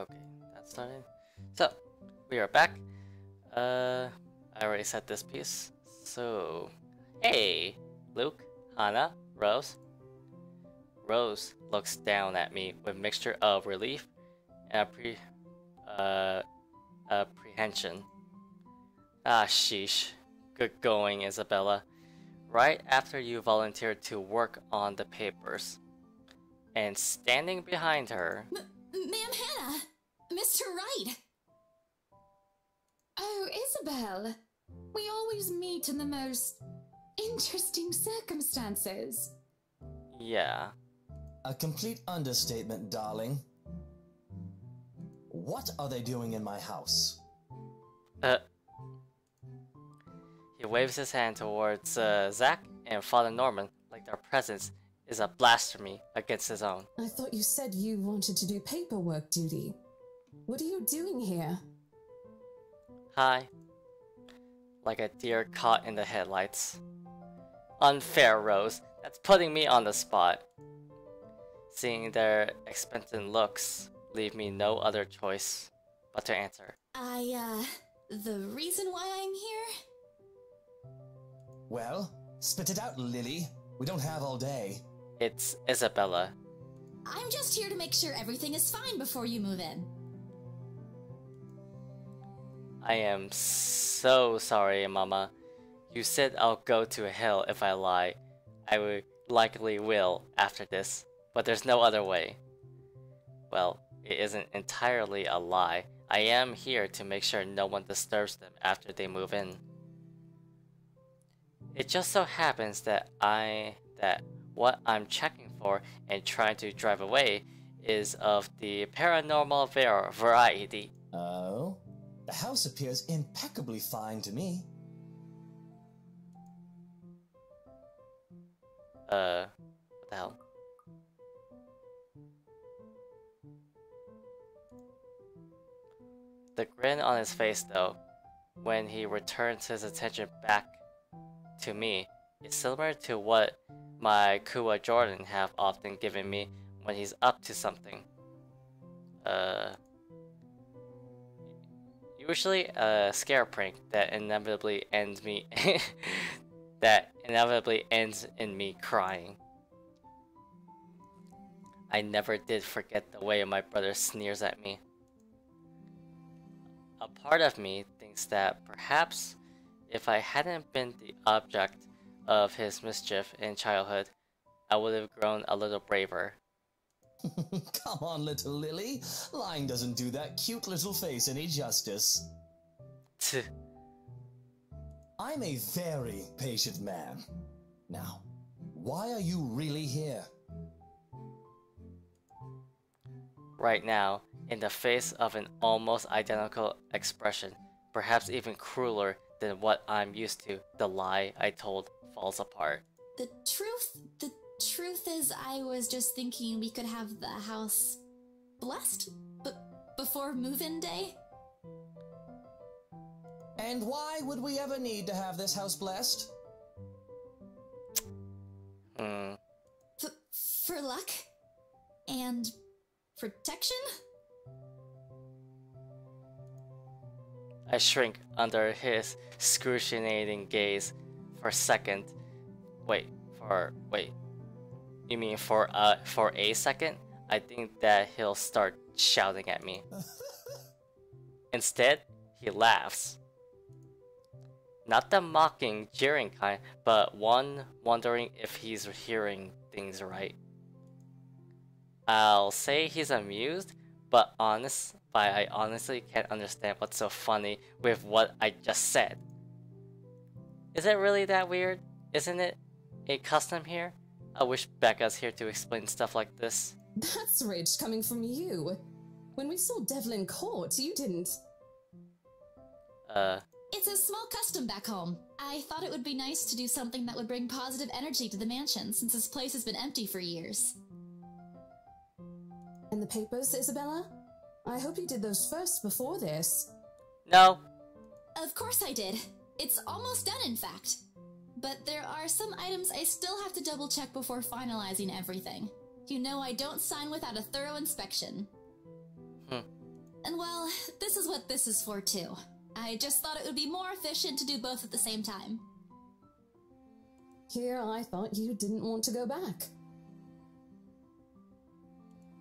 Okay, that's started. So, we are back. I already said this piece. So, hey, Luke, Hannah, Rose. Rose looks down at me with a mixture of relief and apprehension. Ah, sheesh. Good going, Isabella. Right after you volunteered to work on the papers. And standing behind her... Ma'am Hannah! Mr. Wright! Oh, Isabel! We always meet in the most interesting circumstances. Yeah. A complete understatement, darling. What are they doing in my house? He waves his hand towards Zach and Father Norman like their presence is a blasphemy against his own. I thought you said you wanted to do paperwork duty. What are you doing here? Hi. Like a deer caught in the headlights. Unfair, Rose. That's putting me on the spot. Seeing their expectant looks leave me no other choice but to answer. The reason why I'm here? Well, spit it out, Lily. We don't have all day. It's Isabella. I'm just here to make sure everything is fine before you move in. I am so sorry, Mama. You said I'll go to hell if I lie. I would likely will after this, but there's no other way. Well, it isn't entirely a lie. I am here to make sure no one disturbs them after they move in. It just so happens that what I'm checking for and trying to drive away is of the paranormal variety. Oh? The house appears impeccably fine to me. What the hell? The grin on his face, though, when he returns his attention back to me, is similar to what my Kua Jordan have often given me when he's up to something. Usually a scare prank that inevitably ends in me crying. I never did forget the way my brother sneers at me. A part of me thinks that perhaps if I hadn't been the object of his mischief in childhood, I would have grown a little braver. Come on, little Lily. Lying doesn't do that cute little face any justice. I'm a very patient man. Now, why are you really here? Right now, in the face of an almost identical expression, perhaps even crueler than what I'm used to, the lie I told falls apart. The truth is, I was just thinking we could have the house blessed before move-in day. And why would we ever need to have this house blessed? For luck and protection? I shrink under his excruciating gaze for a second. Wait. You mean for a second? I think that he'll start shouting at me. Instead, he laughs. Not the mocking, jeering kind, but one wondering if he's hearing things right. I'll say he's amused, but I honestly can't understand what's so funny with what I just said. Is it really that weird? Isn't it a custom here? I wish Becca's here to explain stuff like this. That's rich coming from you. When we saw Devlin Court, you didn't. It's a small custom back home. I thought it would be nice to do something that would bring positive energy to the mansion since this place has been empty for years. And the papers, Isabella? I hope you did those first before this. No. Of course I did. It's almost done, in fact. But there are some items I still have to double check before finalizing everything. You know I don't sign without a thorough inspection. And well, this is what this is for too. I just thought it would be more efficient to do both at the same time. Here I thought you didn't want to go back.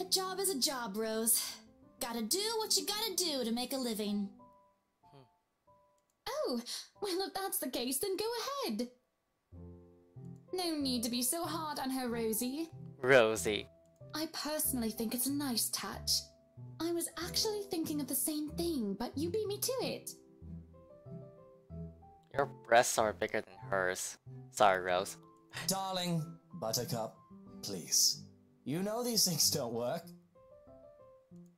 A job is a job, Rose. Gotta do what you gotta do to make a living. Oh, well, if that's the case, then go ahead. No need to be so hard on her, Rosie. Rosie. I personally think it's a nice touch. I was actually thinking of the same thing, but you beat me to it. Your breasts are bigger than hers. Sorry, Rose. Darling, Buttercup, please. You know these things don't work.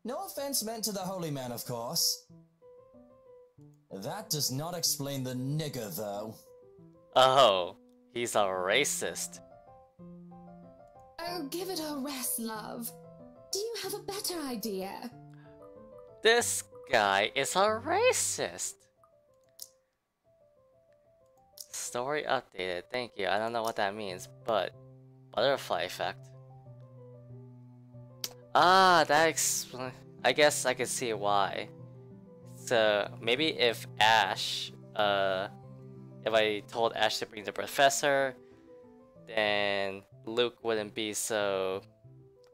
No offense meant to the holy man, of course. That does not explain the nigger, though. Oh, he's a racist. Oh, give it a rest, love. Do you have a better idea? This guy is a racist. Story updated. Thank you. I don't know what that means, but butterfly effect. Ah, that explains. I guess I can see why. So maybe if Ash, if I told Ash to bring the professor, then Luke wouldn't be so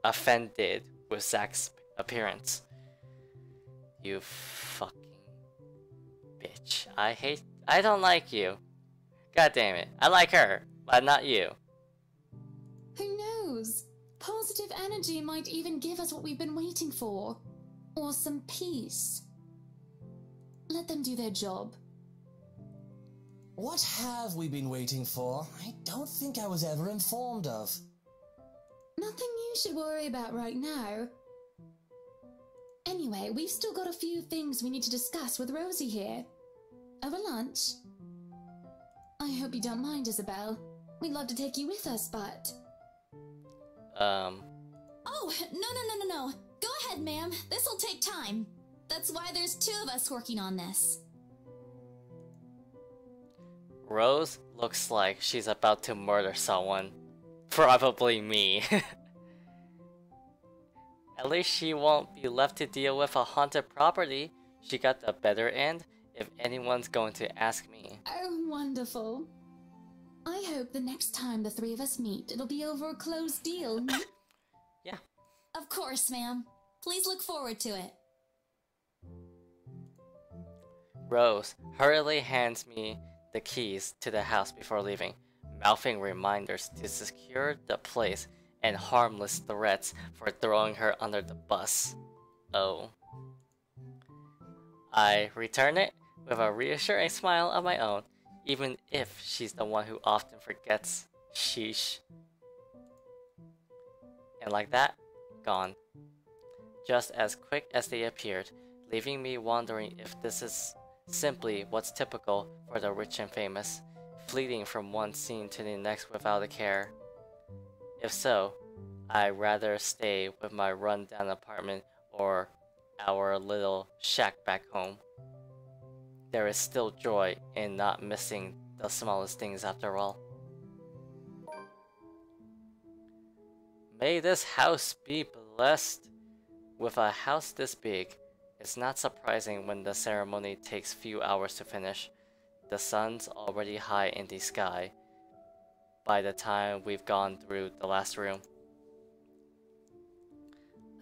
offended with Zach's appearance. You fucking bitch. I don't like you. God damn it. I like her, but not you. Who knows? Positive energy might even give us what we've been waiting for. Or some peace. Let them do their job. What have we been waiting for? I don't think I was ever informed of. Nothing you should worry about right now. Anyway, we've still got a few things we need to discuss with Rosie here. Over lunch? I hope you don't mind, Isabel. We'd love to take you with us, but... Oh, no. Go ahead, ma'am. This'll take time. That's why there's two of us working on this. Rose looks like she's about to murder someone. Probably me. At least she won't be left to deal with a haunted property. She got the better end, if anyone's going to ask me. Oh, wonderful. I hope the next time the three of us meet, it'll be over a closed deal. Yeah. Of course, ma'am. Please look forward to it. Rose hurriedly hands me the keys to the house before leaving, mouthing reminders to secure the place and harmless threats for throwing her under the bus. Oh. I return it with a reassuring smile of my own, even if she's the one who often forgets. Sheesh. And like that, gone. Just as quick as they appeared, leaving me wondering if this is simply what's typical for the rich and famous, fleeting from one scene to the next without a care. If so, I'd rather stay with my run-down apartment or our little shack back home. There is still joy in not missing the smallest things after all. May this house be blessed. With a house this big, it's not surprising when the ceremony takes few hours to finish. The sun's already high in the sky by the time we've gone through the last room.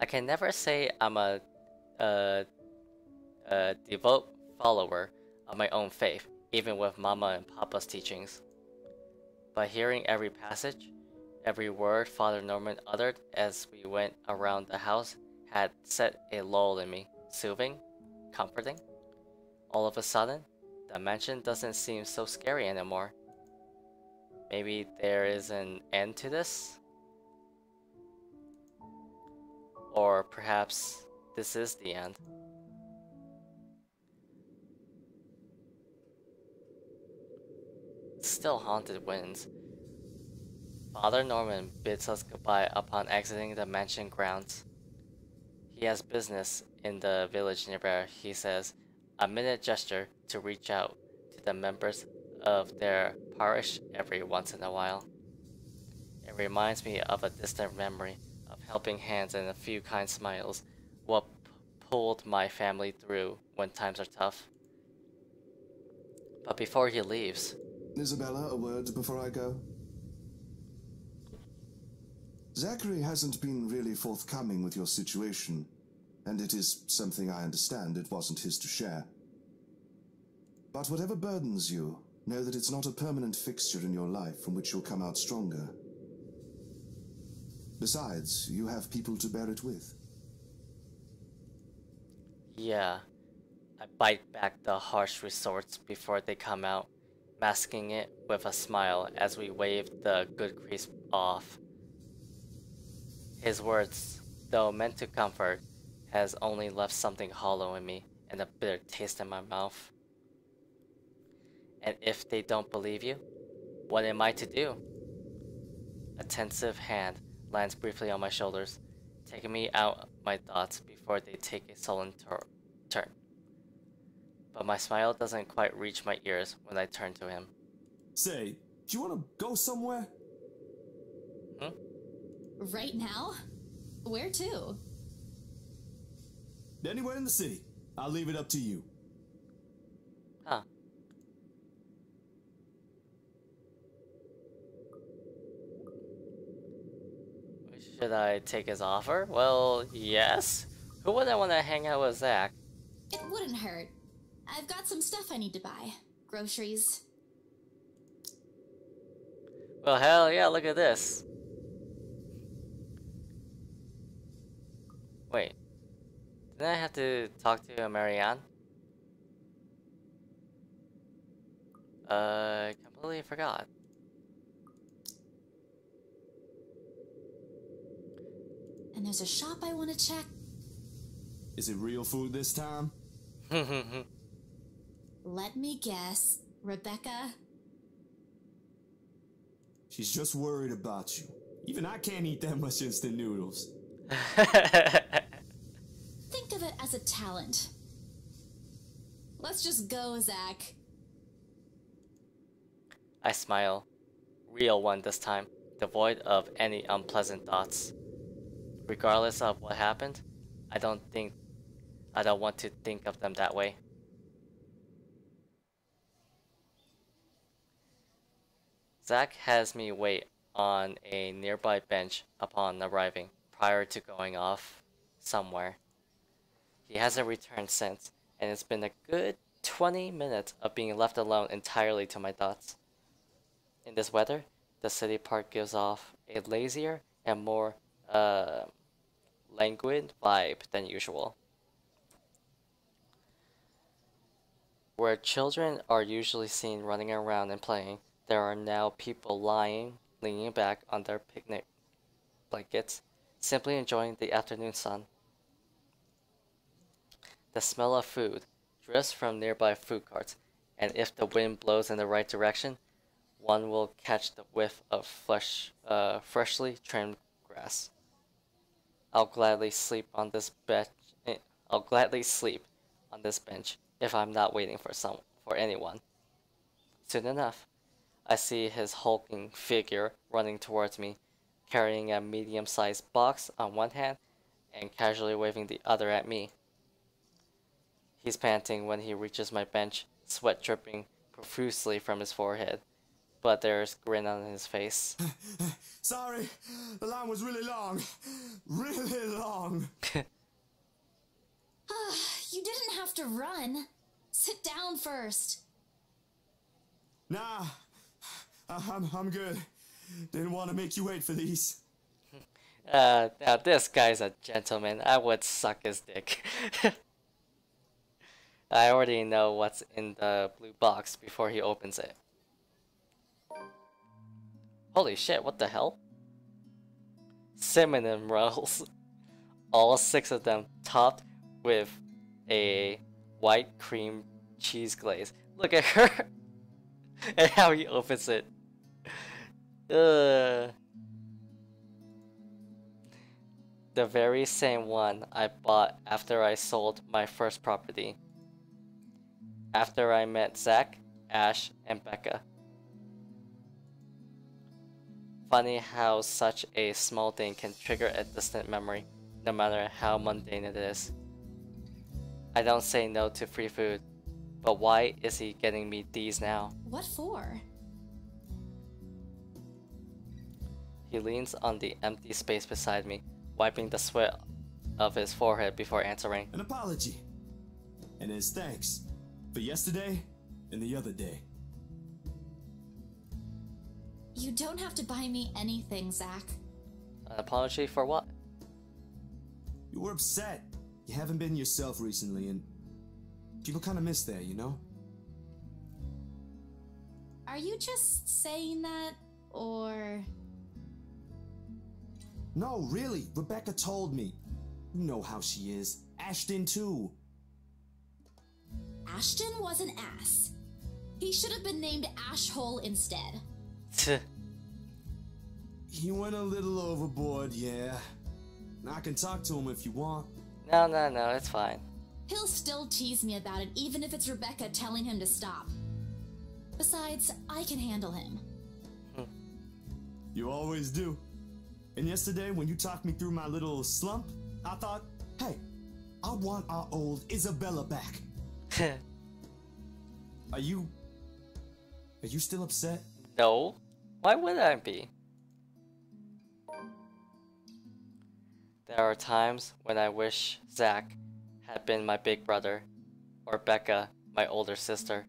I can never say I'm a devout follower of my own faith, even with Mama and Papa's teachings. But hearing every passage, every word Father Norman uttered as we went around the house had set a lull in me, soothing, comforting. All of a sudden, the mansion doesn't seem so scary anymore. Maybe there is an end to this? Or perhaps this is the end. Still haunted winds. Father Norman bids us goodbye upon exiting the mansion grounds. He has business in the village nearby, he says, a minute gesture to reach out to the members of their parish every once in a while. It reminds me of a distant memory of helping hands and a few kind smiles, what pulled my family through when times are tough. But before he leaves... Isabella, a word before I go? Zachary hasn't been really forthcoming with your situation, and it is something I understand it wasn't his to share. But whatever burdens you, know that it's not a permanent fixture in your life from which you'll come out stronger. Besides, you have people to bear it with. Yeah, I bite back the harsh retorts before they come out, masking it with a smile as we wave the good crease off. His words, though meant to comfort, has only left something hollow in me and a bitter taste in my mouth. And if they don't believe you, what am I to do? A tensive hand lands briefly on my shoulders, taking me out of my thoughts before they take a sullen turn. But my smile doesn't quite reach my ears when I turn to him. Say, do you want to go somewhere? Right now? Where to? Anywhere in the city. I'll leave it up to you. Huh. Should I take his offer? Well, yes. Who wouldn't want to hang out with Zach? It wouldn't hurt. I've got some stuff I need to buy. Groceries. Well, hell yeah, look at this. Wait. Didn't I have to talk to Marianne? Completely forgot. And there's a shop I want to check. Is it real food this time? Let me guess. Rebecca? She's just worried about you. Even I can't eat that much instant noodles. Think of it as a talent. Let's just go, Zach. I smile. Real one this time, devoid of any unpleasant thoughts. Regardless of what happened, I don't want to think of them that way. Zach has me wait on a nearby bench upon arriving, prior to going off somewhere. He hasn't returned since, and it's been a good 20 minutes of being left alone entirely to my thoughts. In this weather, the city park gives off a lazier and more languid vibe than usual. Where children are usually seen running around and playing, there are now people leaning back on their picnic blankets, simply enjoying the afternoon sun. The smell of food drifts from nearby food carts, and if the wind blows in the right direction, one will catch the whiff of freshly trimmed grass. I'll gladly sleep on this bench if I'm not waiting for anyone. Soon enough, I see his hulking figure running towards me, carrying a medium-sized box on one hand and casually waving the other at me. He's panting when he reaches my bench, sweat dripping profusely from his forehead, but there's a grin on his face. Sorry, the line was really long. Really long. You didn't have to run. Sit down first. Nah, I'm good. Didn't want to make you wait for these. Now this guy's a gentleman. I would suck his dick. I already know what's in the blue box before he opens it. Holy shit, what the hell? Cinnamon rolls. All 6 of them topped with a white cream cheese glaze. Look at her! And how he opens it. The very same one I bought after I sold my first property. After I met Zach, Ash, and Becca. Funny how such a small thing can trigger a distant memory, no matter how mundane it is. I don't say no to free food, but why is he getting me these now? What for? He leans on the empty space beside me, wiping the sweat of his forehead before answering. An apology. And his thanks for yesterday and the other day. You don't have to buy me anything, Zach. An apology for what? You were upset. You haven't been yourself recently, and people kind of miss that, you know? Are you just saying that, or... No, really. Rebecca told me. You know how she is. Ashton, too. Ashton was an ass. He should have been named Ashhole instead. He went a little overboard, yeah. I can talk to him if you want. No, it's fine. He'll still tease me about it, even if it's Rebecca telling him to stop. Besides, I can handle him. You always do. And yesterday, when you talked me through my little slump, I thought, hey, I want our old Isabella back. Are you still upset? No. Why would I be? There are times when I wish Zach had been my big brother, or Becca, my older sister.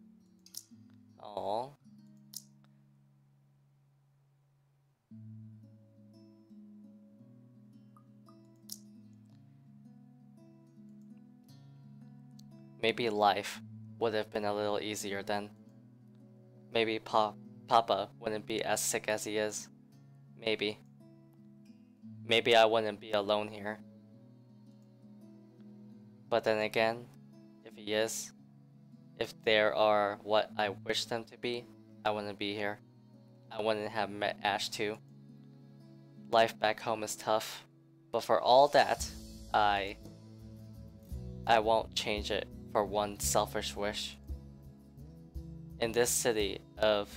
Aww. Maybe life would have been a little easier then. Maybe Papa wouldn't be as sick as he is. Maybe. Maybe I wouldn't be alone here. But then again, if he is, if there are what I wish them to be, I wouldn't be here. I wouldn't have met Ash too. Life back home is tough, but for all that, I won't change it for one selfish wish. In this city of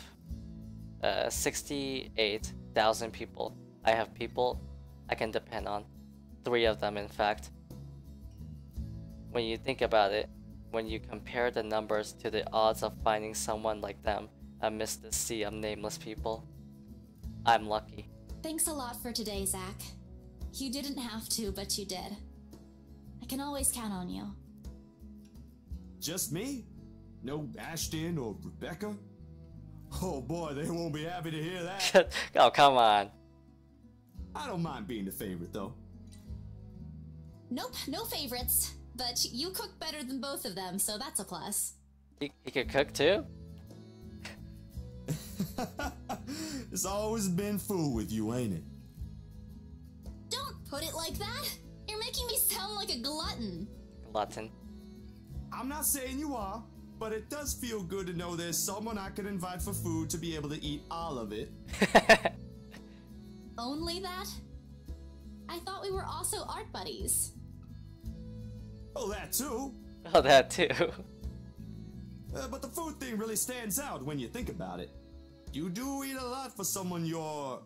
68,000 people, I have people I can depend on. 3 of them, in fact. When you think about it, when you compare the numbers to the odds of finding someone like them amidst the sea of nameless people, I'm lucky. Thanks a lot for today, Zach. You didn't have to, but you did. I can always count on you. Just me? No Ashton or Rebecca? Oh boy, they won't be happy to hear that. Oh, come on. I don't mind being the favorite, though. Nope, no favorites. But you cook better than both of them, so that's a plus. He could cook too? It's always been food with you, ain't it? Don't put it like that! You're making me sound like a glutton. Glutton. I'm not saying you are, but it does feel good to know there's someone I can invite for food to be able to eat all of it. Only that? I thought we were also art buddies. Oh, that too. Oh, that too. But the food thing really stands out when you think about it. You do eat a lot for someone your,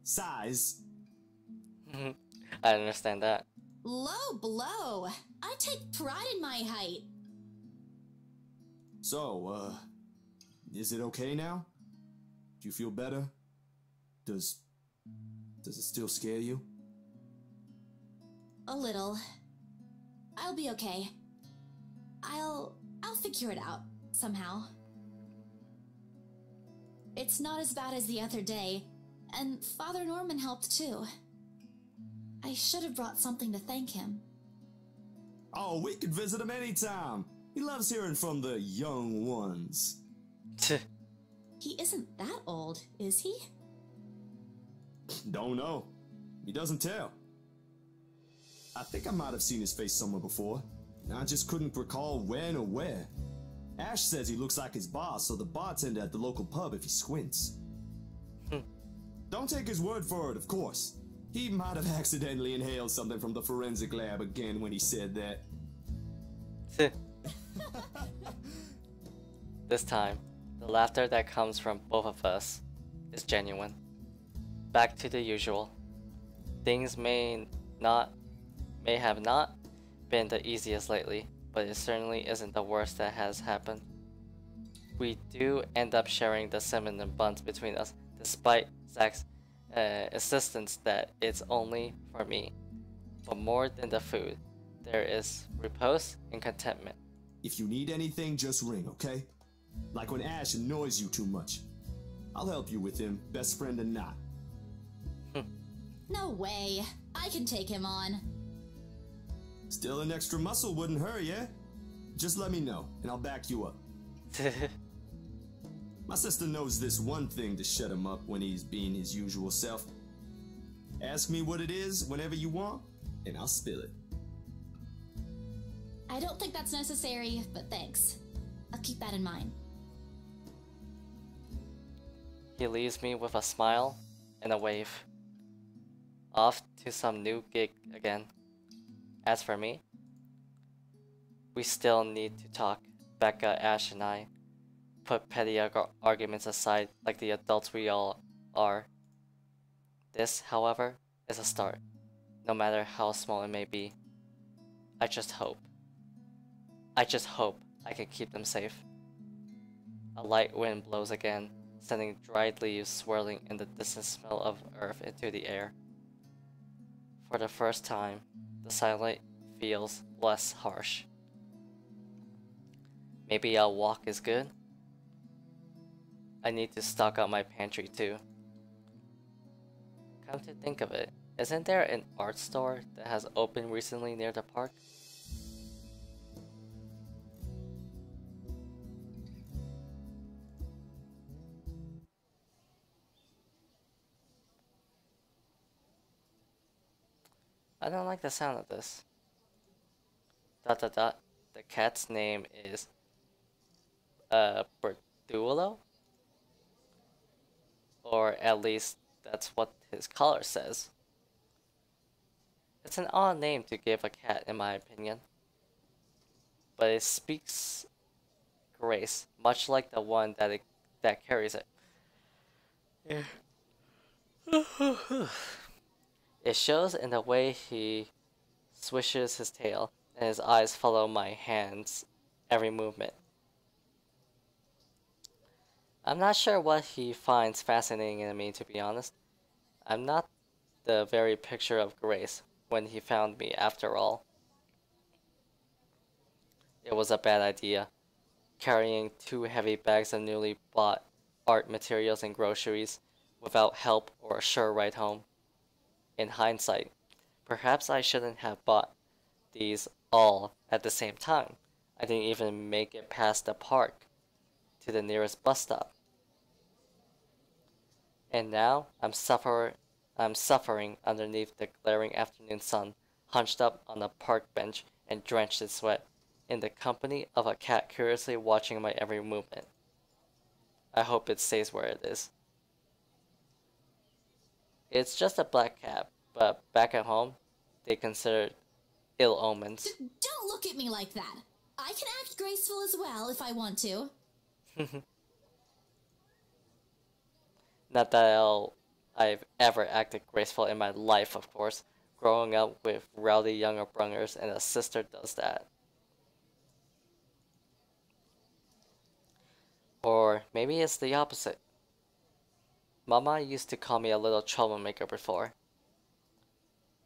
size. I understand that. Low blow. I take pride in my height. So, is it okay now? Do you feel better? Does it still scare you? A little. I'll be okay. I'll figure it out, somehow. It's not as bad as the other day, and Father Norman helped too. I should have brought something to thank him. Oh, we could visit him anytime. He loves hearing from the young ones. He isn't that old, is he? Don't know. He doesn't tell. I think I might have seen his face somewhere before. I just couldn't recall when or where. Ash says he looks like his boss, so the bartender at the local pub if he squints. Don't take his word for it, of course. He might have accidentally inhaled something from the forensic lab again when he said that. This time, the laughter that comes from both of us is genuine. Back to the usual. Things may have not been the easiest lately, but it certainly isn't the worst that has happened. We do end up sharing the cinnamon buns between us, despite Zach's insistence that it's only for me. But more than the food, there is repose and contentment. If you need anything, just ring, okay? Like when Ash annoys you too much. I'll help you with him, best friend or not. No way. I can take him on. Still an extra muscle wouldn't hurt, yeah? Just let me know, and I'll back you up. My sister knows this one thing to shut him up when he's being his usual self. Ask me what it is whenever you want, and I'll spill it. I don't think that's necessary, but thanks. I'll keep that in mind. He leaves me with a smile and a wave. Off to some new gig again. As for me, we still need to talk, Becca, Ash, and I. Put petty arguments aside like the adults we all are. This, however, is a start, no matter how small it may be. I just hope I can keep them safe. A light wind blows again, sending dried leaves swirling in the distant smell of earth into the air. For the first time, the silence feels less harsh. Maybe a walk is good? I need to stock up my pantry too. Come to think of it, isn't there an art store that has opened recently near the park? I don't like the sound of this. ... The cat's name is Beruthiel? Or at least that's what his collar says. It's an odd name to give a cat in my opinion. But it speaks grace, much like the one that carries it. It shows in the way he swishes his tail, and his eyes follow my hand's every movement. I'm not sure what he finds fascinating in me, to be honest. I'm not the very picture of grace when he found me, after all. It was a bad idea, carrying 2 heavy bags of newly bought art materials and groceries without help or a sure ride home. In hindsight, perhaps I shouldn't have bought these all at the same time. I didn't even make it past the park to the nearest bus stop. And now I'm suffering underneath the glaring afternoon sun, hunched up on a park bench and drenched in sweat, in the company of a cat curiously watching my every movement. I hope it stays where it is. It's just a black cat, but back at home, they consider it ill omens. Don't look at me like that. I can act graceful as well if I want to. Not that I've ever acted graceful in my life, of course. Growing up with rowdy younger brothers, and a sister does that. Or maybe it's the opposite. Mama used to call me a little troublemaker before.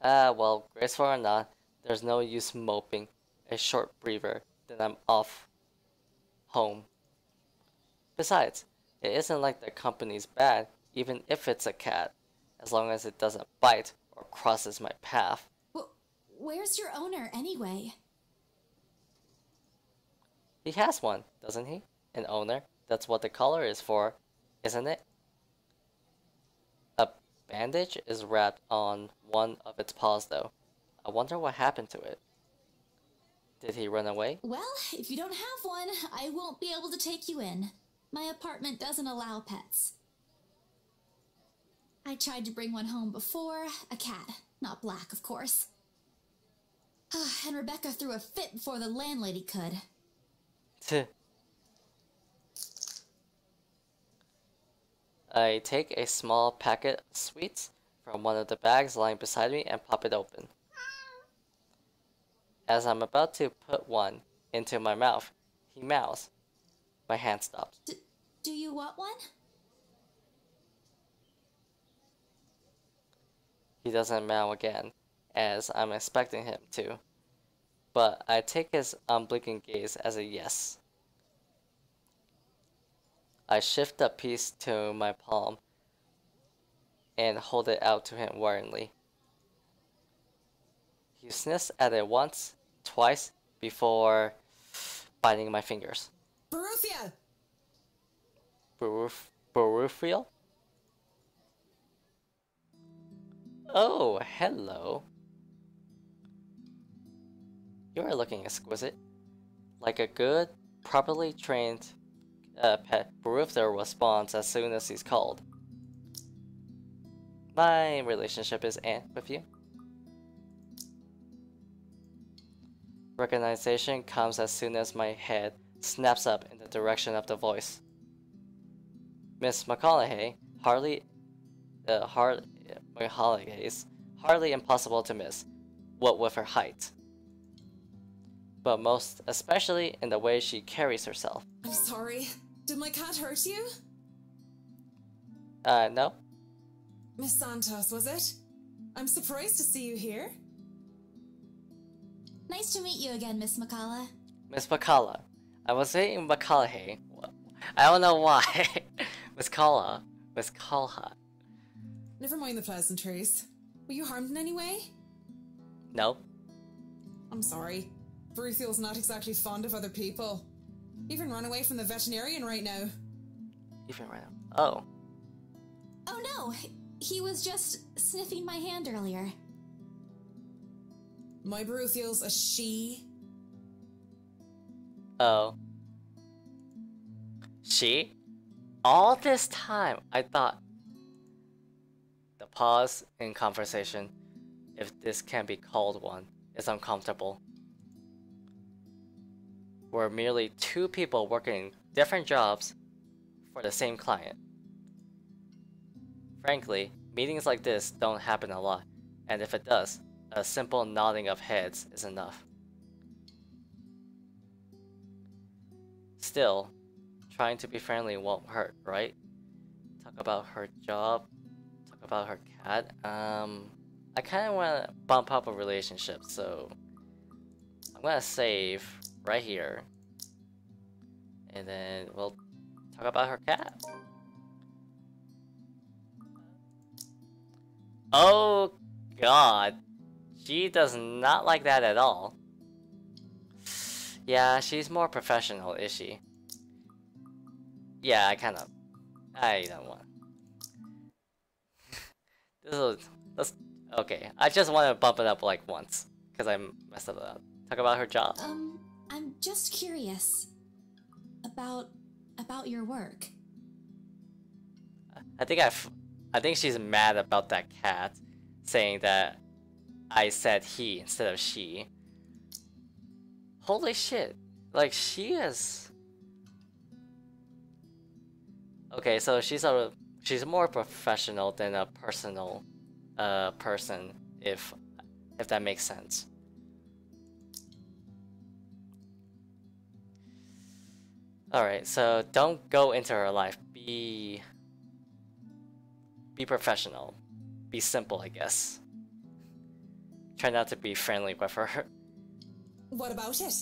Well, graceful or not, there's no use moping. A short breather, then I'm off home. Besides, it isn't like the company's bad, even if it's a cat, as long as it doesn't bite or crosses my path. Where's your owner, anyway? He has one, doesn't he? An owner. That's what the collar is for, isn't it? A bandage is wrapped on one of its paws, though. I wonder what happened to it. Did he run away? Well, if you don't have one, I won't be able to take you in. My apartment doesn't allow pets. I tried to bring one home before, a cat, not black, of course. And Rebecca threw a fit before the landlady could. I take a small packet of sweets from one of the bags lying beside me and pop it open. As I'm about to put one into my mouth, he mouths. My hand stops. Do you want one? He doesn't meow again, as I'm expecting him to. But I take his unblinking gaze as a yes. I shift the piece to my palm and hold it out to him warningly. He sniffs at it once, twice, before biting my fingers. Beruthiel! Beruthiel? Oh, hello. You are looking exquisite. Like a good, properly trained pet, Beruthiel responds as soon as he's called. My relationship is Aunt with you. Recognition comes as soon as my head snaps up in the direction of the voice. Miss McConaughey, hardly impossible to miss, what with her height. But most especially in the way she carries herself. I'm sorry. Did my cat hurt you? No. Miss Santos, was it? I'm surprised to see you here. Nice to meet you again, Miss McCalla. Miss McCalla. I was saying McConaughey. I don't know why. Miss Calla. Never mind the pleasantries. Were you harmed in any way? No. I'm sorry. Beruthiel's not exactly fond of other people. Even ran away from the veterinarian right now. Even right now. Oh. Oh no, he was just sniffing my hand earlier. My Beruthiel's a she. Oh. She? All this time, I thought. The pause in conversation, if this can be called one, is uncomfortable. We're merely two people working different jobs for the same client. Frankly, meetings like this don't happen a lot, and if it does, a simple nodding of heads is enough. Still, trying to be friendly won't hurt, right? Talk about her job, talk about her cat. I kind of want to bump up a relationship, so I'm gonna save right here, and then we'll talk about her cat. Oh God, she does not like that at all. Yeah, she's more professional, is she? Yeah, I don't want. Let's okay. I just want to bump it up like once because I messed it up. Talk about her job. I'm just curious about your work. I think she's mad about that cat saying that I said he instead of she. Holy shit. Like she is. Okay, so she's more professional than a personal person, if that makes sense. Alright, so don't go into her life. Be professional. Be simple, I guess. Try not to be friendly with her. What about it?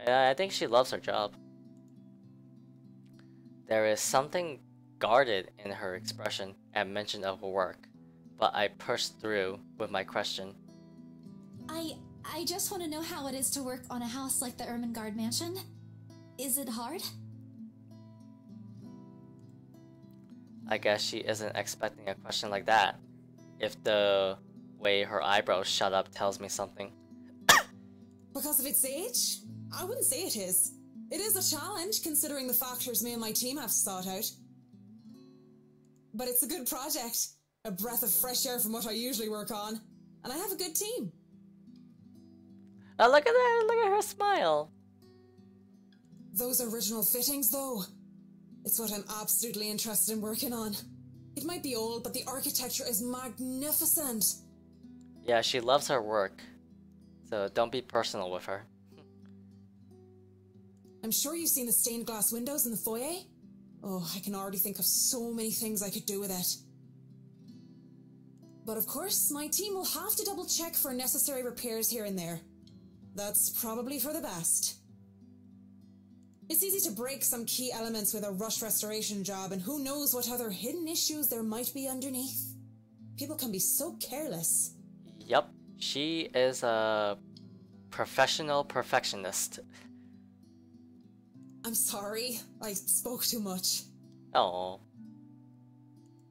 I think she loves her job. There is something guarded in her expression at mention of work, but I pushed through with my question. I just want to know how it is to work on a house like the Ermengarde mansion. Is it hard? I guess she isn't expecting a question like that. If the way her eyebrows shut up tells me something. Because of its age? I wouldn't say it is. It is a challenge, considering the factors me and my team have to sort out. But it's a good project. A breath of fresh air from what I usually work on. And I have a good team. Oh, look at that! Look at her smile! Those original fittings, though. It's what I'm absolutely interested in working on. It might be old, but the architecture is magnificent. Yeah, she loves her work. So don't be personal with her. I'm sure you've seen the stained glass windows in the foyer. Oh, I can already think of so many things I could do with it. But of course, my team will have to double check for necessary repairs here and there. That's probably for the best. It's easy to break some key elements with a rush restoration job, and who knows what other hidden issues there might be underneath. People can be so careless. Yup, she is a professional perfectionist. I'm sorry, I spoke too much. Oh.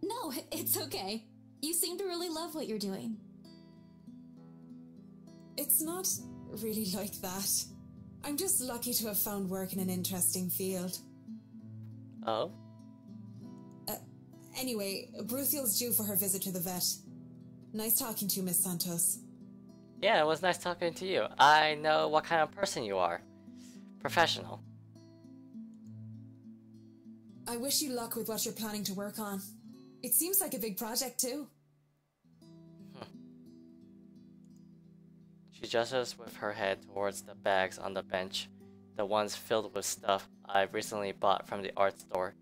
No, it's okay. You seem to really love what you're doing. It's not really like that. I'm just lucky to have found work in an interesting field. Oh? Anyway, Beruthiel's due for her visit to the vet. Nice talking to you, Miss Santos. Yeah, it was nice talking to you. I know what kind of person you are. Professional. I wish you luck with what you're planning to work on. It seems like a big project, too. She gestures with her head towards the bags on the bench, the ones filled with stuff I've recently bought from the art store.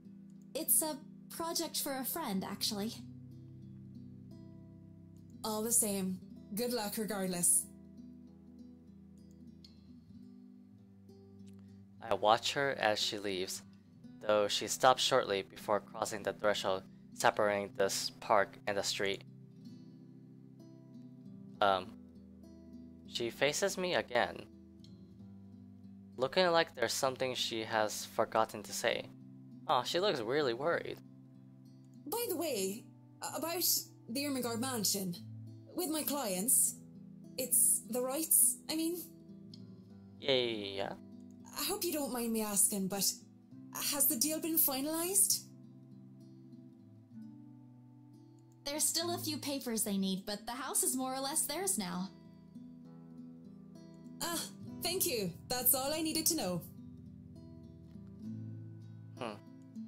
It's a project for a friend, actually. All the same, good luck regardless. I watch her as she leaves, though she stops shortly before crossing the threshold separating this park and the street. She faces me again, looking like there's something she has forgotten to say. Oh, she looks really worried. By the way, about the Ermengarde mansion, with my clients, it's the rights, I mean? Yeah. I hope you don't mind me asking, but has the deal been finalized? There's still a few papers they need, but the house is more or less theirs now. Ah, thank you. That's all I needed to know.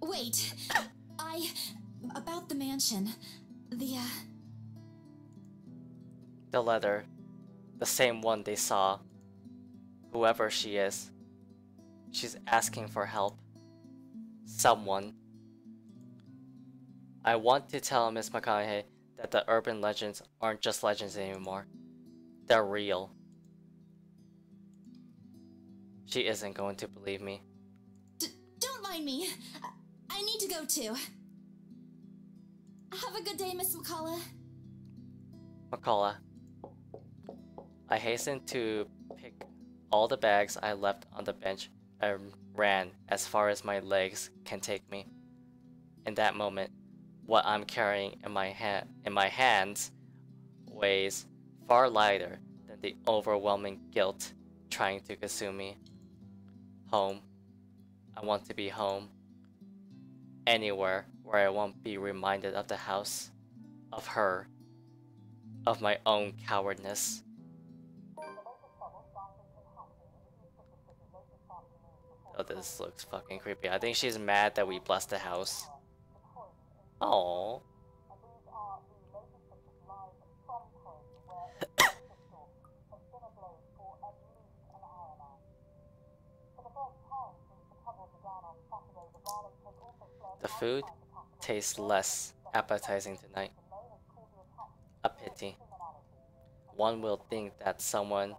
Wait, about the mansion, the letter. The same one they saw. Whoever she is. She's asking for help. Someone. I want to tell Miss McConaughey that the urban legends aren't just legends anymore. They're real. She isn't going to believe me. Don't mind me. I need to go too. Have a good day, Miss McCullough. McCullough. I hastened to pick all the bags I left on the bench and ran as far as my legs can take me. In that moment, what I'm carrying in my hands weighs far lighter than the overwhelming guilt trying to consume me. Home. I want to be home. Anywhere where I won't be reminded of the house, of her, of my own cowardness. Oh, this looks fucking creepy. I think she's mad that we blessed the house. Oh. The food tastes less appetizing tonight. A pity. One will think that someone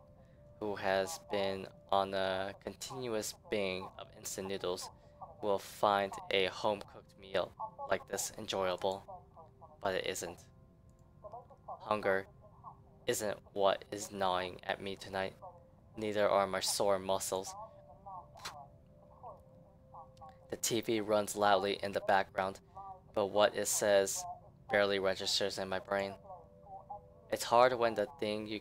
who has been on a continuous bing of instant noodles will find a home-cooked meal like this enjoyable, but it isn't. Hunger isn't what is gnawing at me tonight, neither are my sore muscles. The TV runs loudly in the background, but what it says barely registers in my brain. It's hard when the thing you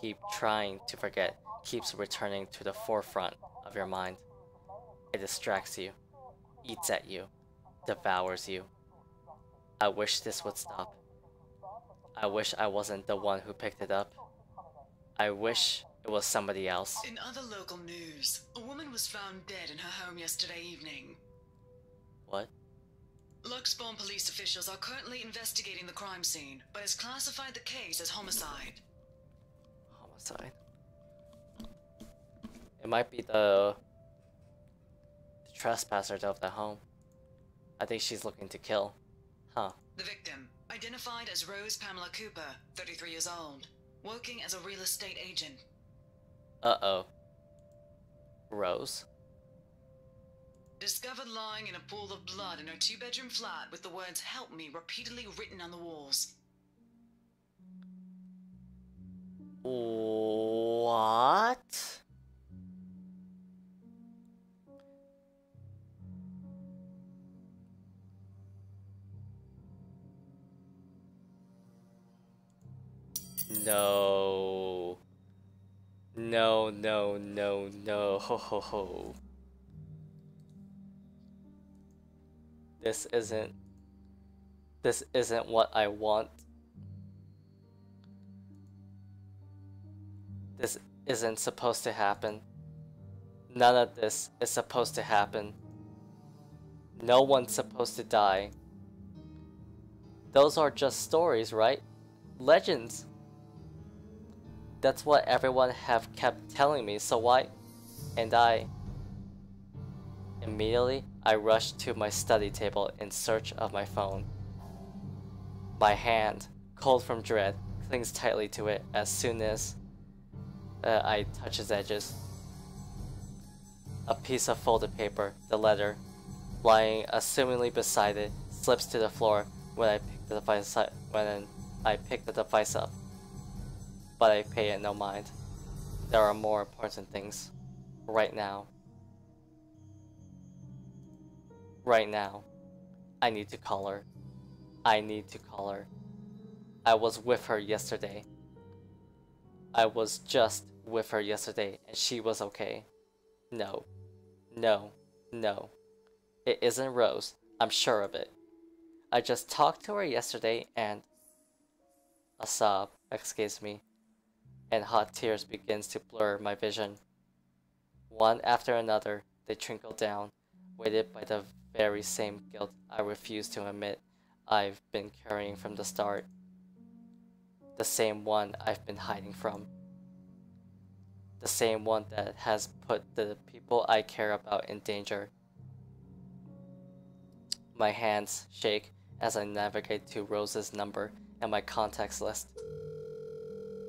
keep trying to forget keeps returning to the forefront of your mind. It distracts you, eats at you, devours you. I wish this would stop. I wish I wasn't the one who picked it up. I wish it was somebody else. In other local news, a woman was found dead in her home yesterday evening. What? Luxbourne police officials are currently investigating the crime scene, but has classified the case as homicide. Homicide. It might be the trespasser of the home. I think she's looking to kill. Huh. The victim, identified as Rose Pamela Cooper, 33 years old, working as a real estate agent. Uh-oh. Rose? Discovered lying in a pool of blood in her two-bedroom flat with the words "Help me" repeatedly written on the walls. What? No. No, no, no, no. Ho, ho, ho. This isn't what I want. This isn't supposed to happen. None of this is supposed to happen. No one's supposed to die. Those are just stories, right? Legends. That's what everyone have kept telling me, so why? And immediately, I rushed to my study table in search of my phone. My hand, cold from dread, clings tightly to it as soon as I touch its edges. A piece of folded paper, the letter, lying assumingly beside it, slips to the floor when I pick the device up. But I pay it no mind. There are more important things. Right now. Right now. I need to call her. I need to call her. I was with her yesterday. I was just with her yesterday and she was okay. No. No. No. It isn't Rose. I'm sure of it. I just talked to her yesterday and... A sob escapes me, and hot tears begins to blur my vision. One after another, they trickle down, weighted by the very same guilt I refuse to admit I've been carrying from the start. The same one I've been hiding from. The same one that has put the people I care about in danger. My hands shake as I navigate to Rose's number and my contacts list.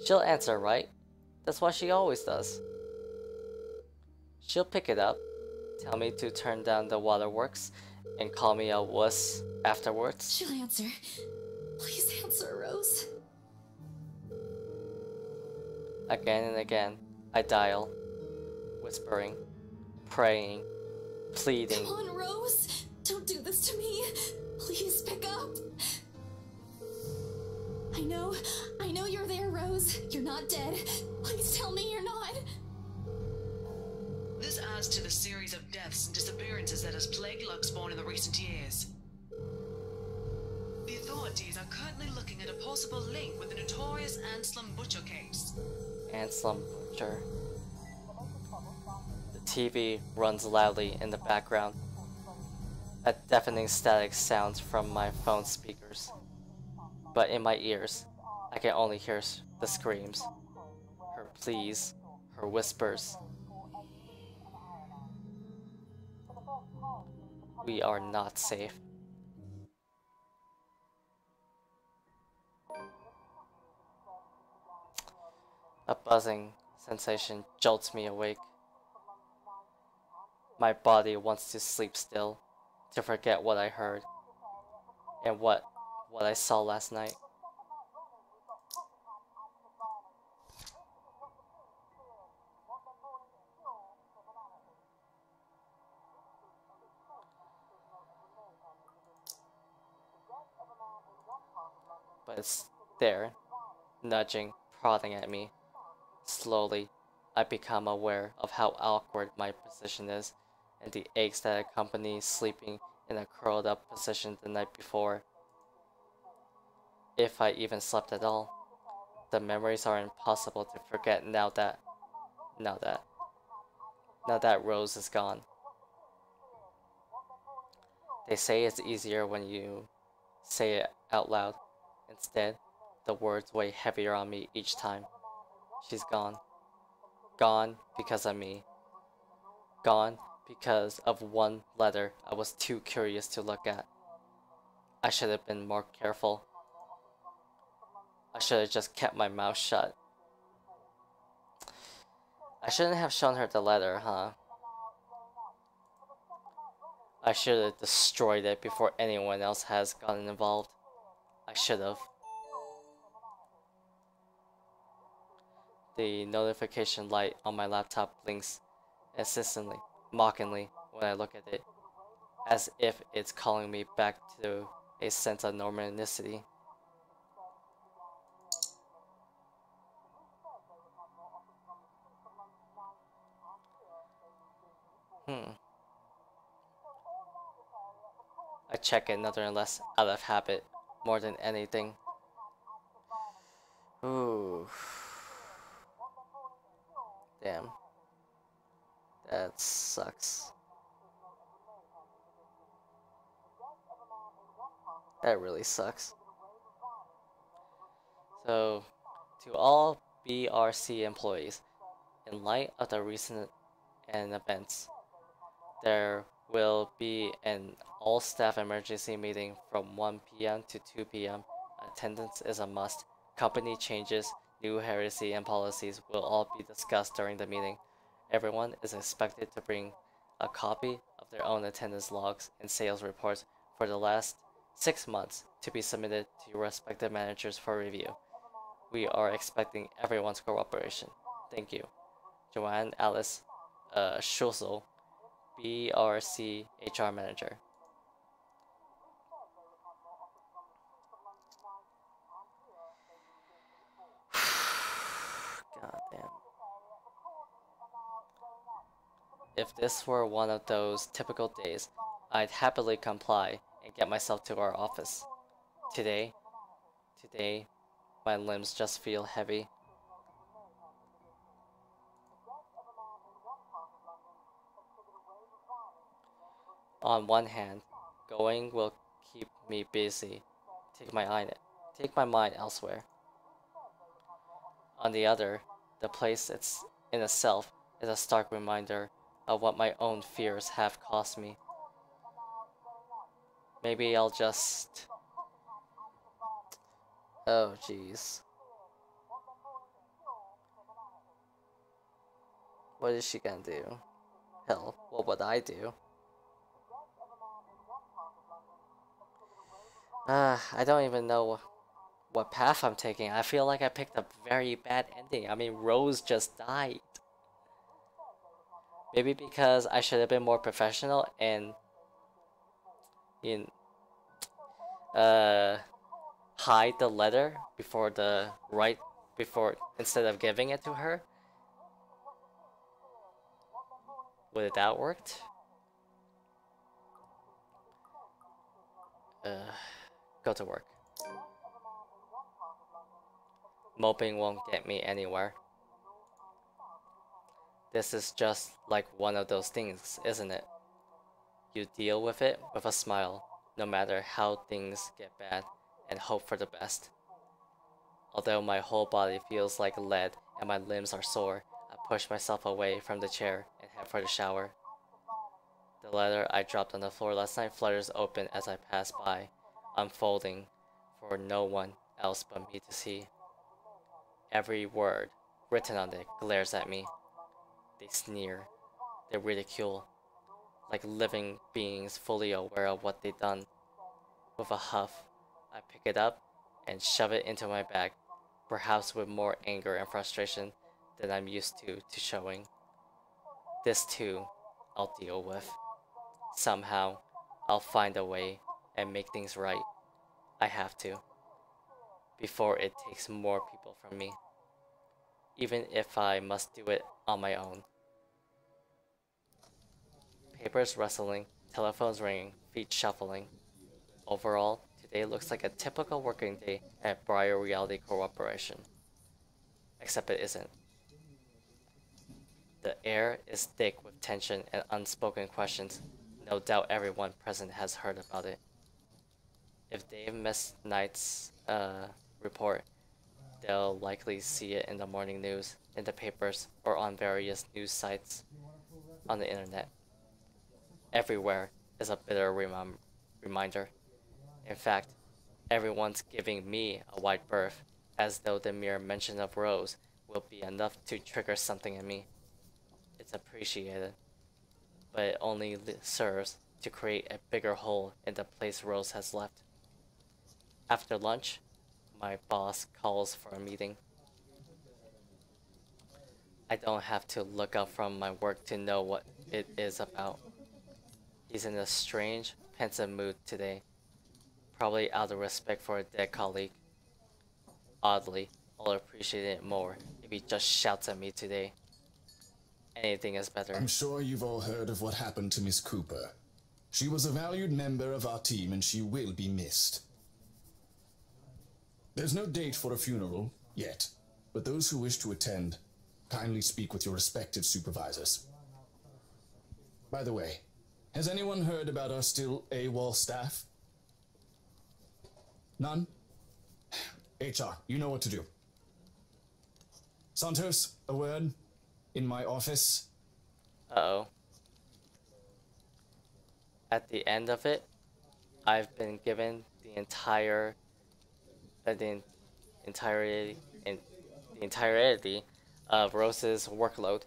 She'll answer, right? That's what she always does. She'll pick it up, tell me to turn down the waterworks, and call me a wuss afterwards. She'll answer. Please answer, Rose. Again and again, I dial, whispering, praying, pleading. Come on, Rose! Don't do this to me! Please pick up! I know you're there, Rose. You're not dead. Please tell me you're not. This adds to the series of deaths and disappearances that has plagued Luxbourne in the recent years. The authorities are currently looking at a possible link with the notorious Anselm Butcher case. Anselm Butcher. The TV runs loudly in the background. A deafening static sounds from my phone speakers. But in my ears, I can only hear the screams, her pleas, her whispers. We are not safe. A buzzing sensation jolts me awake. My body wants to sleep still, to forget what I heard, and what I saw last night. But it's there, nudging, prodding at me. Slowly, I become aware of how awkward my position is, and the aches that accompany sleeping in a curled up position the night before. If I even slept at all. The memories are impossible to forget now that Rose is gone. They say it's easier when you say it out loud. Instead, the words weigh heavier on me each time. She's gone. Gone because of me. Gone because of one letter I was too curious to look at. I should have been more careful. I should have just kept my mouth shut. I shouldn't have shown her the letter, huh? I should have destroyed it before anyone else has gotten involved. I should have. The notification light on my laptop blinks insistently, mockingly, when I look at it, as if it's calling me back to a sense of normality. I check it nonetheless out of habit, more than anything. Ooh. Damn. That sucks. That really sucks. So, to all BRC employees, in light of the recent events, there will be an all-staff emergency meeting from 1 p.m. to 2 p.m. Attendance is a must. Company changes, new heresy, and policies will all be discussed during the meeting. Everyone is expected to bring a copy of their own attendance logs and sales reports for the last 6 months to be submitted to your respective managers for review. We are expecting everyone's cooperation. Thank you. Joanne Alice Schussel, BRC HR Manager. God damn. If this were one of those typical days, I'd happily comply and get myself to our office. Today, my limbs just feel heavy. On one hand, going will keep me busy, take my mind elsewhere. On the other, the place in itself is a stark reminder of what my own fears have cost me. Maybe I'll just... Oh, jeez. What is she gonna do? Hell, what would I do? I don't even know what path I'm taking. I feel like I picked a very bad ending. I mean, Rose just died. Maybe because I should have been more professional and hide the letter instead of giving it to her. Would it that worked? Go to work. Moping won't get me anywhere. This is just like one of those things, isn't it? You deal with it with a smile, no matter how things get bad, and hope for the best. Although my whole body feels like lead and my limbs are sore, I push myself away from the chair and head for the shower. The letter I dropped on the floor last night flutters open as I pass by, unfolding for no one else but me to see. Every word written on it glares at me. They sneer, they ridicule, like living beings fully aware of what they've done. With a huff, I pick it up and shove it into my bag, perhaps with more anger and frustration than I'm used to showing. This too, I'll deal with. Somehow, I'll find a way and make things right. I have to. Before it takes more people from me. Even if I must do it on my own. Papers rustling, telephones ringing, feet shuffling. Overall, today looks like a typical working day at Briar Reality Corporation. Except it isn't. The air is thick with tension and unspoken questions. No doubt everyone present has heard about it. If Dave missed Knight's report, they'll likely see it in the morning news, in the papers, or on various news sites on the internet. Everywhere is a bitter reminder. In fact, everyone's giving me a wide berth, as though the mere mention of Rose will be enough to trigger something in me. It's appreciated, but it only serves to create a bigger hole in the place Rose has left. After lunch, my boss calls for a meeting. I don't have to look up from my work to know what it is about. He's in a strange, pensive mood today, probably out of respect for a dead colleague. Oddly, I'll appreciate it more if he just shouts at me today. Anything is better. I'm sure you've all heard of what happened to Miss Cooper. She was a valued member of our team and she will be missed. There's no date for a funeral yet, but those who wish to attend, kindly speak with your respective supervisors. By the way, has anyone heard about our still AWOL staff? None? HR, you know what to do. Santos, a word? In my office? Uh-oh. At the end of it, I've been given the entirety of Rose's workload,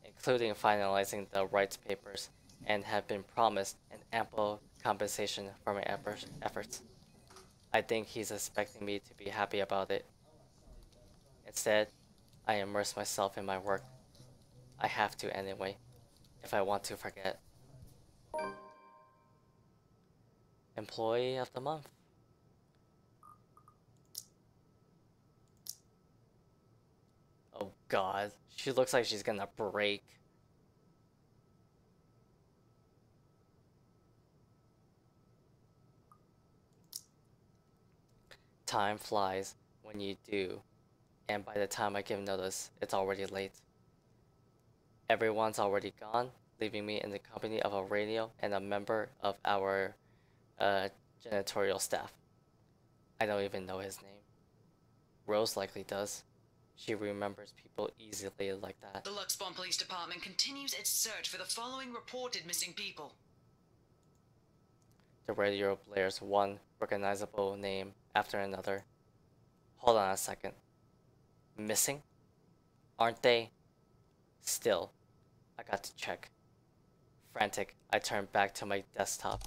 including finalizing the rights papers, and have been promised an ample compensation for my efforts. I think he's expecting me to be happy about it. Instead, I immerse myself in my work. I have to anyway, if I want to forget. Employee of the month. Oh god, she looks like she's gonna break. Time flies when you do, and by the time I give notice, it's already late. Everyone's already gone, leaving me in the company of a radio and a member of our janitorial staff. I don't even know his name. Rose likely does. She remembers people easily like that. The Luxbon Police Department continues its search for the following reported missing people. The radio blares one recognizable name after another. Hold on a second. Missing? Aren't they? Still, I got to check. Frantic, I turn back to my desktop.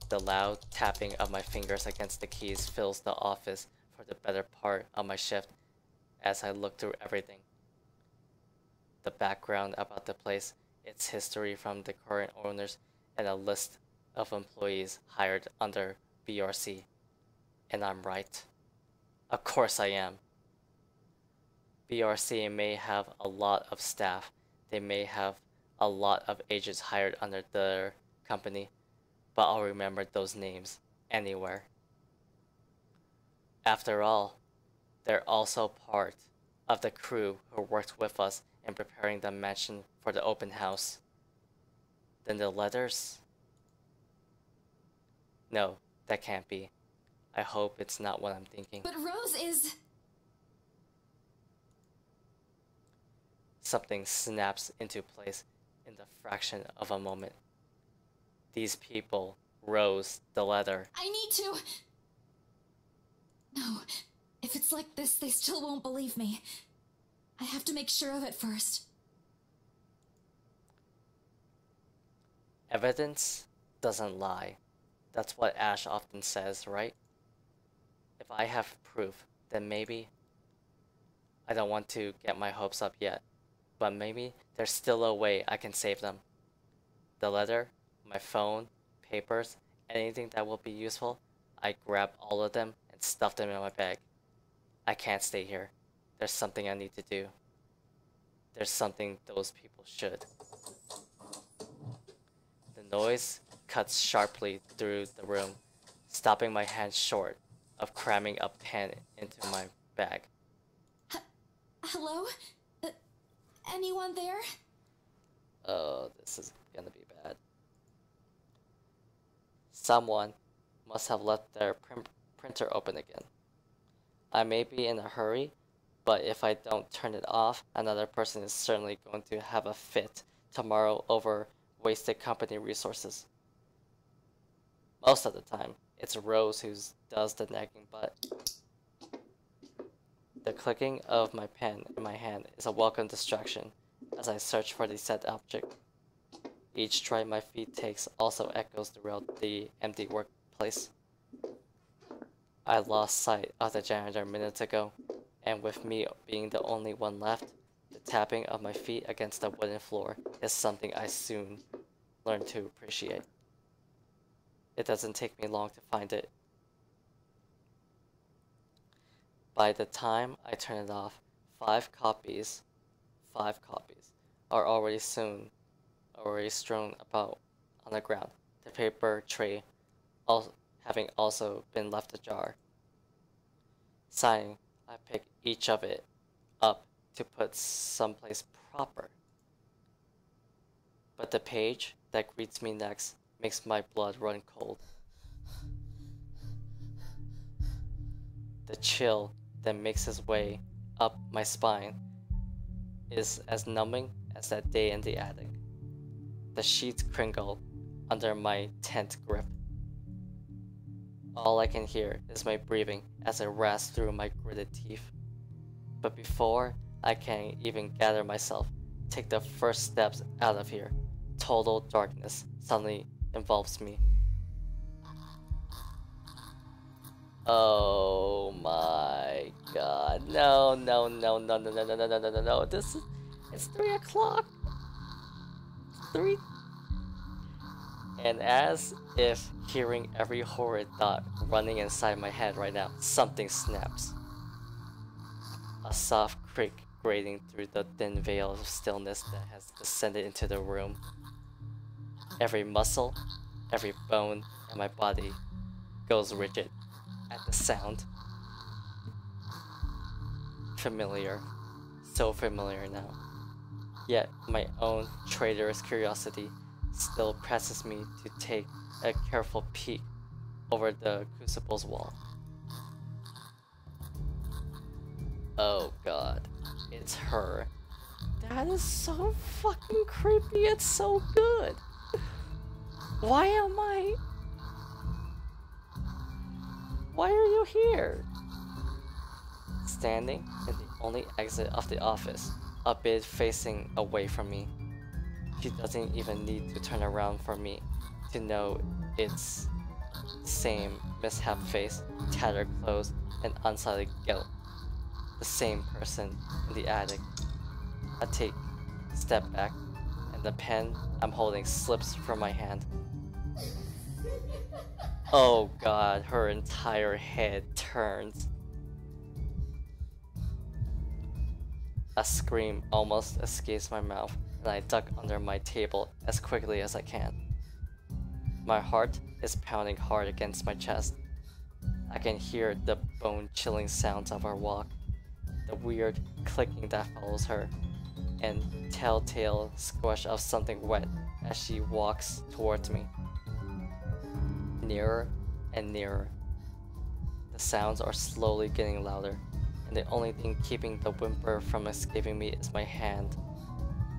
The loud tapping of my fingers against the keys fills the office for the better part of my shift as I look through everything. The background about the place, its history from the current owners, and a list of employees hired under BRC. And I'm right. Of course I am. BRC may have a lot of staff. They may have a lot of agents hired under their company, but I'll remember those names anywhere. After all, they're also part of the crew who worked with us in preparing the mansion for the open house. Then the letters? No, that can't be. I hope it's not what I'm thinking. But Rose is... Something snaps into place in the fraction of a moment. These people, Rose, the letter. I need to... No, if it's like this, they still won't believe me. I have to make sure of it first. Evidence doesn't lie. That's what Ash often says, right? If I have proof, then maybe... I don't want to get my hopes up yet, but maybe there's still a way I can save them. The letter, my phone, papers, anything that will be useful, I grab all of them and stuff them in my bag. I can't stay here. There's something I need to do. There's something those people should. The noise cuts sharply through the room, stopping my hand short of cramming a pen into my bag. Hello? Anyone there? Oh, this is gonna be bad. Someone must have left their printer open again. I may be in a hurry, but if I don't turn it off, another person is certainly going to have a fit tomorrow over wasted company resources. Most of the time, it's Rose who does the nagging, but the clicking of my pen in my hand is a welcome distraction as I search for the said object. Each stride my feet takes also echoes throughout the empty workplace. I lost sight of the janitor minutes ago, and with me being the only one left, the tapping of my feet against the wooden floor is something I soon learn to appreciate. It doesn't take me long to find it. By the time I turn it off, 5 copies are already strewn about on the ground, the paper tray having also been left ajar. Sighing, I pick each of it up to put someplace proper. But the page that greets me next makes my blood run cold. The chill that makes its way up my spine is as numbing as that day in the attic. The sheets crinkle under my tense grip. All I can hear is my breathing as it rasps through my gritted teeth. But before I can even gather myself, take the first steps out of here, total darkness suddenly envelops me. Oh my god. No. It's 3 o'clock. 3. And as if hearing every horrid thought running inside my head right now, something snaps. A soft creak grating through the thin veil of stillness that has descended into the room. Every muscle, every bone in my body goes rigid at the sound. Familiar, so familiar now. Yet my own traitorous curiosity still presses me to take a careful peek over the crucible's wall. Oh god, it's her. That is so fucking creepy, it's so good. Why are you here? Standing in the only exit of the office, a bit facing away from me. She doesn't even need to turn around for me to know it's the same mishap face, tattered clothes, and unsightly guilt. The same person in the attic. I take a step back, and the pen I'm holding slips from my hand. Oh god, her entire head turns. A scream almost escapes my mouth, and I duck under my table as quickly as I can. My heart is pounding hard against my chest. I can hear the bone-chilling sounds of her walk, the weird clicking that follows her, and telltale squash of something wet as she walks towards me. Nearer and nearer. The sounds are slowly getting louder, and the only thing keeping the whimper from escaping me is my hand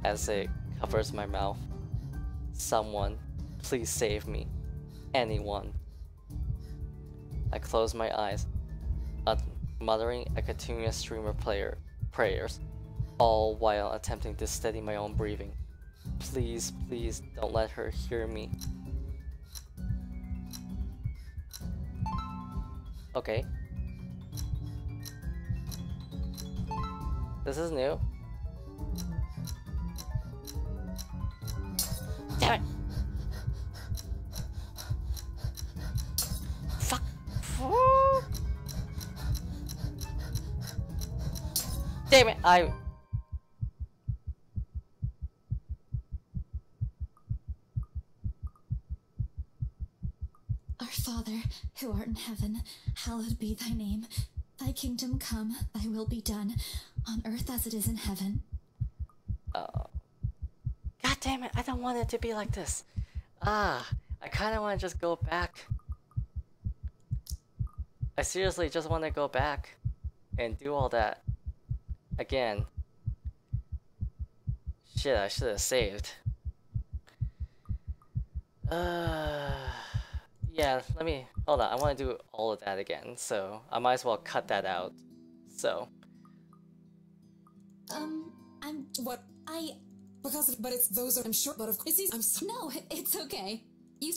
as it covers my mouth. Someone, please save me. Anyone. I close my eyes, muttering a continuous stream of prayers, all while attempting to steady my own breathing. Please, please don't let her hear me. Okay. This is new. Damn it! Fuck! Damn it! Our Father, who art in heaven, hallowed be thy name. Thy kingdom come, thy will be done, on earth as it is in heaven. God damn it, I don't want it to be like this. Ah, I kind of want to just go back. I seriously just want to go back and do all that again. Shit, I should have saved. Yeah, let me, hold on, I want to do all of that again, so I might as well cut that out. So. What? But it's those are, I'm sure, but of course, I'm so. No, it's okay. You.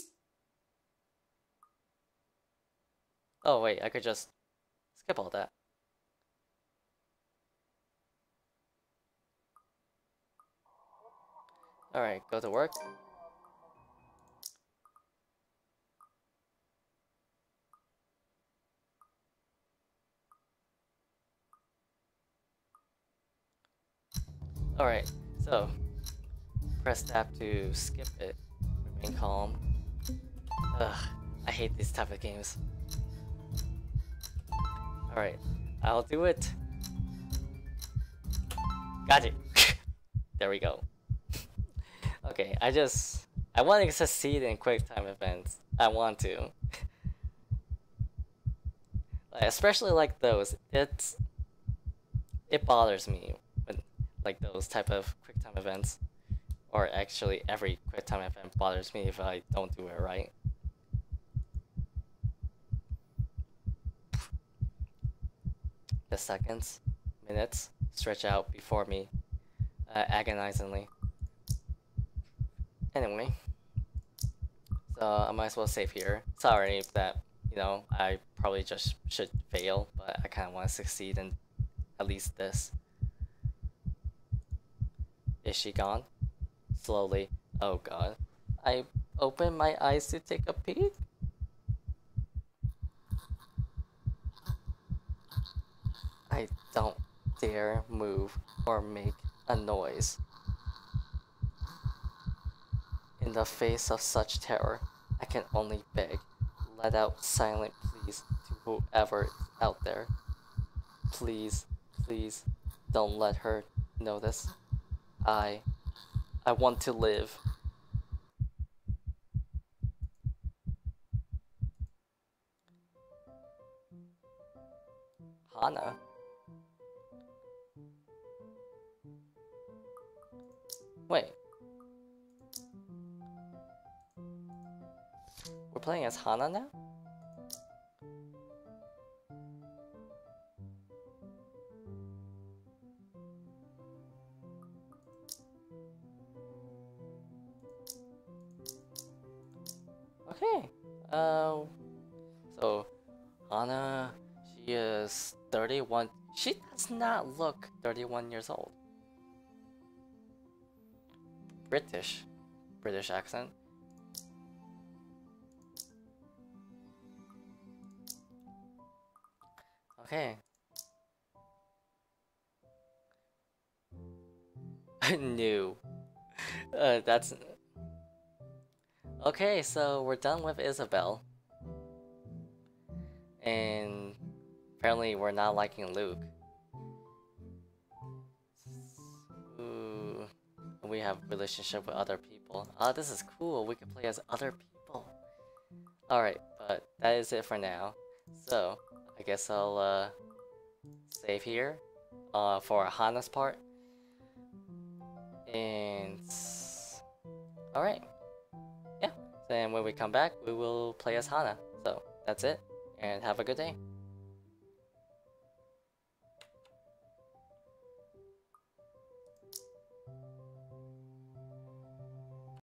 Oh wait, I could just skip all that. Alright, go to work. Alright, so press tab to skip it. Remain calm. Ugh, I hate these type of games. Alright, I'll do it. Got it. There we go. Okay, I want to succeed in quick time events. I want to. Especially like those. It bothers me when like those type of quick time events. Or actually every quick time event bothers me if I don't do it right. The seconds, minutes stretch out before me agonizingly. Anyway, so I might as well save here. Sorry that, you know, I probably just should fail, but I kind of want to succeed in at least this. Is she gone? Slowly. Oh god. I open my eyes to take a peek. I don't dare move or make a noise. In the face of such terror, I can only beg, let out silent pleas to whoever is out there. Please, please, don't let her notice. I want to live. Hana? Wait. We're playing as Hana now? Okay. So Hana, she is 31. She does not look 31 years old. British accent. Okay. New. That's... Okay, so we're done with Isabel. And apparently we're not liking Luke. Ooh, we have relationship with other people. Ah, this is cool. We can play as other people. Alright, but that is it for now. So, I guess I'll save here for Hana's part. And alright. Yeah. Then when we come back, we will play as Hana. So that's it, and have a good day.